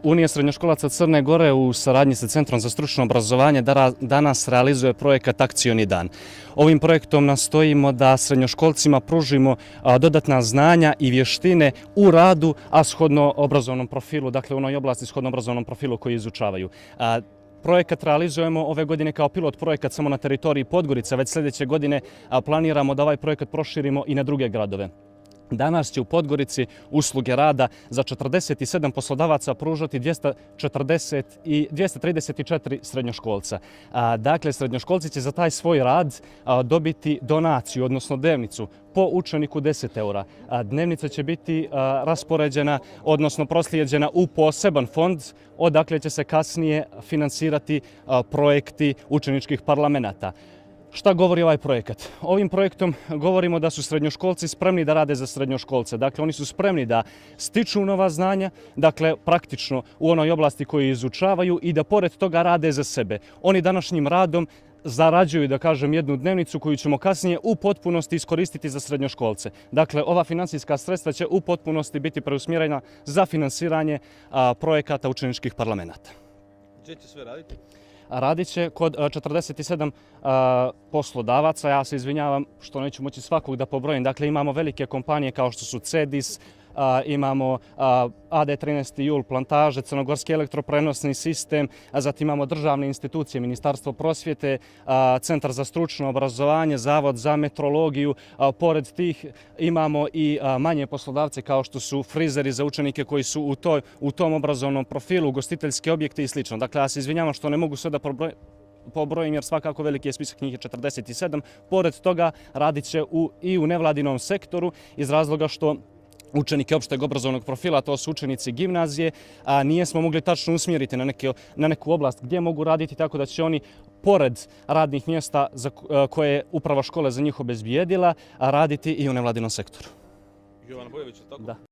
Unija srednjoškolaca Crne Gore u saradnji sa Centrom za stručno obrazovanje danas realizuje projekat Akcioni dan. Ovim projektom nastojimo da srednjoškolcima pružimo dodatna znanja i vještine u radu, a shodno obrazovnom profilu, dakle u onoj oblasti shodno obrazovnom profilu koji izučavaju. Projekat realizujemo ove godine kao pilot projekat samo na teritoriji Podgorice, već sljedeće godine planiramo da ovaj projekat proširimo i na druge gradove. Danas će u Podgorici usluge rada za 47 poslodavaca pružati 234 srednjoškolca. Dakle, srednjoškolci će za taj svoj rad dobiti donaciju, odnosno dnevnicu, po učeniku 10 eura. Dnevnica će biti raspoređena, odnosno proslijeđena u poseban fond, odakle će se kasnije finansirati projekti učeničkih parlamenata. Šta govori ovaj projekat? Ovim projektom govorimo da su srednjoškolci spremni da rade za srednjoškolce. Dakle, oni su spremni da stiču nova znanja, dakle, praktično u onoj oblasti koju izučavaju i da pored toga rade za sebe. Oni današnjim radom zarađuju, da kažem, jednu dnevnicu koju ćemo kasnije u potpunosti iskoristiti za srednjoškolce. Dakle, ova financijska sredstva će u potpunosti biti preusmjerena za finansiranje projekata učeničkih parlamenata. Gdje će sve raditi? Radit će kod 47 poslodavaca. Ja se izvinjavam što neću moći svakog da pobrojim. Dakle, imamo velike kompanije kao što su CEDIS, imamo AD13 Jul, Plantaže, Crnogorski elektroprenosni sistem, a zatim imamo državne institucije, Ministarstvo prosvjete, Centar za stručno obrazovanje, Zavod za metrologiju. Pored tih imamo i manje poslodavce kao što su frizeri za učenike koji su u tom obrazovnom profilu, ugostiteljski objekti i sl. Dakle, ja se izvinjavam što ne mogu sve da pobrojim jer svakako veliki je spisak, njih je 47. Pored toga radit će i u nevladinom sektoru iz razloga što učenike opšteg obrazovnog profila, to su učenici gimnazije, nismo mogli tačno usmjeriti na neku oblast gdje mogu raditi, tako da će oni pored radnih mjesta koje je uprava škole za njih obezbijedila, raditi i u nevladinom sektoru. Jovana Bojović, tako? Da.